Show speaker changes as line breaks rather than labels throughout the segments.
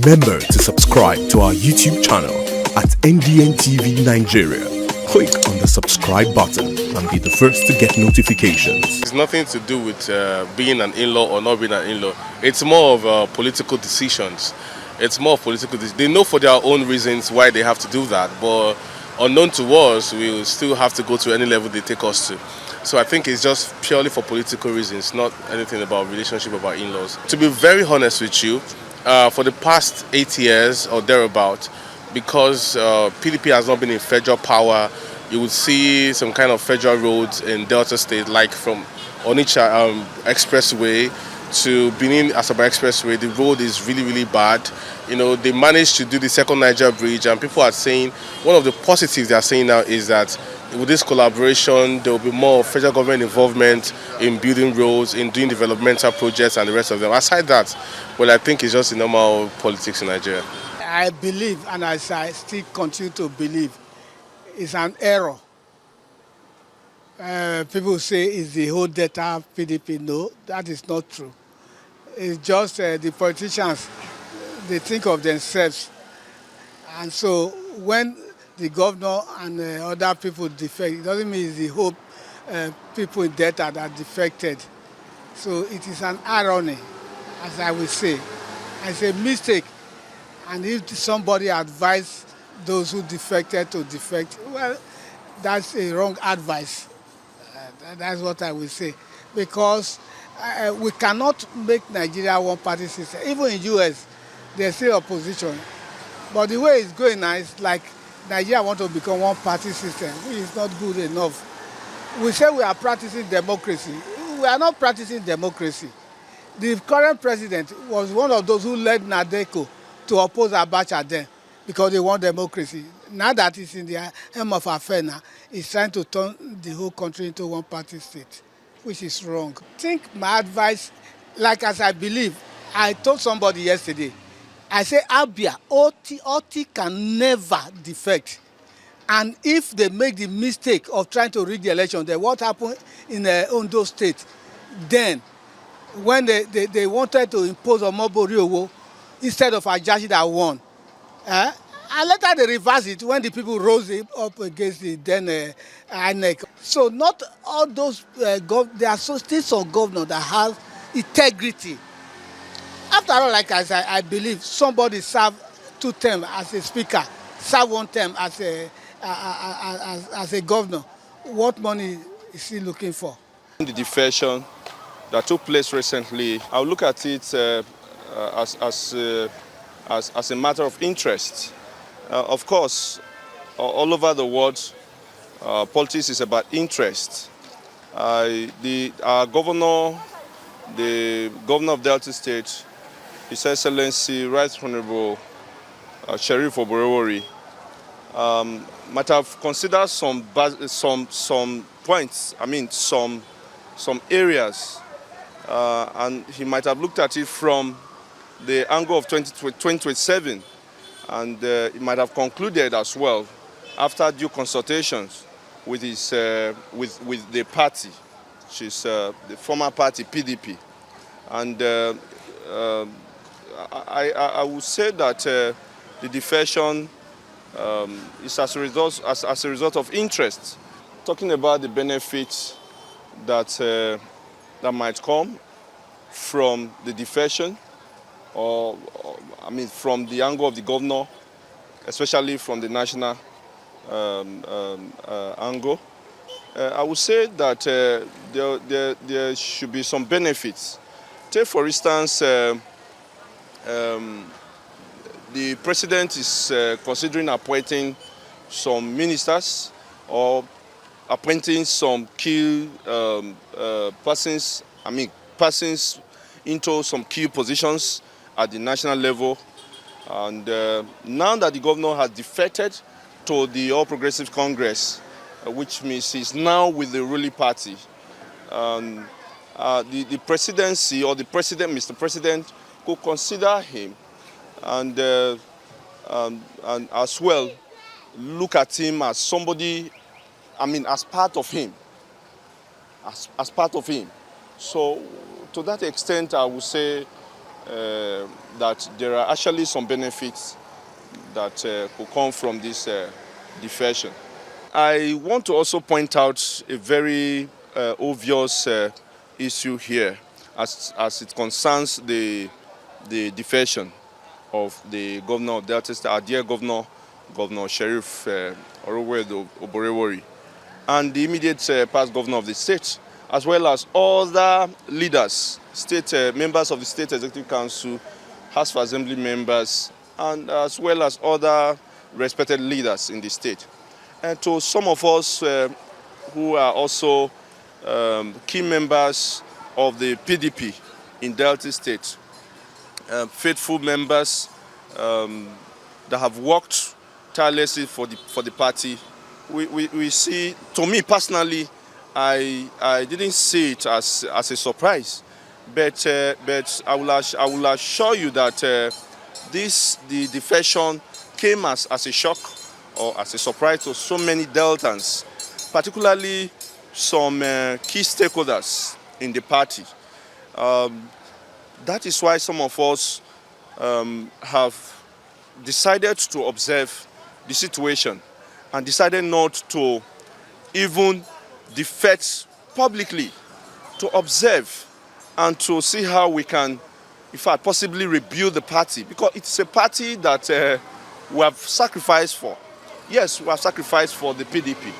Remember to subscribe to our YouTube channel at NDN TV Nigeria. Click on the subscribe button and be the first to get notifications.
It's nothing to do with being an in-law or not being an in-law. It's more of political decisions. It's more political. They know for their own reasons why they have to do that, but unknown to us, we will still have to go to any level they take us to. So I think it's just purely for political reasons, not anything about relationship about in-laws. To be very honest with you, for the past 8 years or thereabout, because PDP has not been in federal power, you would see some kind of federal roads in Delta State, like from Onitsha Expressway to Benin Asaba Expressway. The road is really, really bad. You know, they managed to do the second Niger bridge, and people are saying, one of the positives they are saying now is that with this collaboration, there will be more federal government involvement in building roads, in doing developmental projects and the rest of them. Aside that, well, I think it's just the normal politics in Nigeria.
I believe, and as I still continue to believe, it's an error. People say it's the whole data PDP. No, that is not true. It's just the politicians, they think of themselves. And so when the governor and other people defect, it doesn't mean it's the whole people in data that defected. So it is an irony, as I will say. It's a mistake. And if somebody advised those who defected to defect, well, that's a wrong advice. That's what I will say. Because we cannot make Nigeria one-party system. Even in US, there's still opposition. But the way it's going now, it's like Nigeria wants to become one-party system, which is not good enough. We say we are practicing democracy. We are not practicing democracy. The current president was one of those who led NADECO to oppose Abacha then, because they want democracy. Now that it's in the hem of affair now, it's trying to turn the whole country into one-party state, which is wrong. I think my advice, like as I believe, I told somebody yesterday, I say Abia, Oti can never defect. And if they make the mistake of trying to rig the election, then what happened in Ondo State, then when they wanted to impose Omobori instead of Ajashi that won. And later they reversed it when the people rose up against the then INEC. So not all those, there are still some governors that have integrity. After all, like I believe, somebody served 2 terms as a speaker, served 1 term as a governor. What money is he looking for?
The defection that took place recently, I'll look at it as a matter of interest. Of course, all over the world, politics is about interest. Our governor, the governor of Delta State, His Excellency Right Honorable Sheriff Oborowori, might have considered some points. I mean, some areas, and he might have looked at it from the angle of 2027, and he might have concluded as well, after due consultations with his with the party, which is the former party PDP, and I would say that the defection is as a result of interest. Talking about the benefits that might come from the defection, or I mean from the angle of the governor, especially from the national angle, I would say that there should be some benefits. Take for instance, the president is considering appointing some ministers or appointing some key persons into some key positions at the national level. And now that the governor has defected to the All Progressive Congress, which means he's now with the ruling party, the presidency or the president, Mr. President, could consider him and as well look at him as somebody, as part of him, as part of him. So to that extent, I would say that there are actually some benefits that could come from this defection. I want to also point out a very obvious issue here as it concerns the defection of the governor of Delta State, our dear governor, Governor Sheriff Orowedo Oborewori, and the immediate past governor of the state, as well as other leaders, state members of the State Executive Council, House of Assembly members, and as well as other respected leaders in the state. And to some of us who are also key members of the PDP in Delta State, faithful members that have worked tirelessly for the party, we see, to me personally, I didn't see it as a surprise, but I will assure you that the defection came as a shock or as a surprise to so many Deltans, particularly some key stakeholders in the party. That is why some of us have decided to observe the situation and decided not to even defect publicly, to observe and to see how we can, in fact, possibly rebuild the party, because it's a party that we have sacrificed for. Yes, we have sacrificed for the PDP.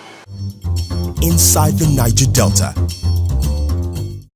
Inside the Niger Delta,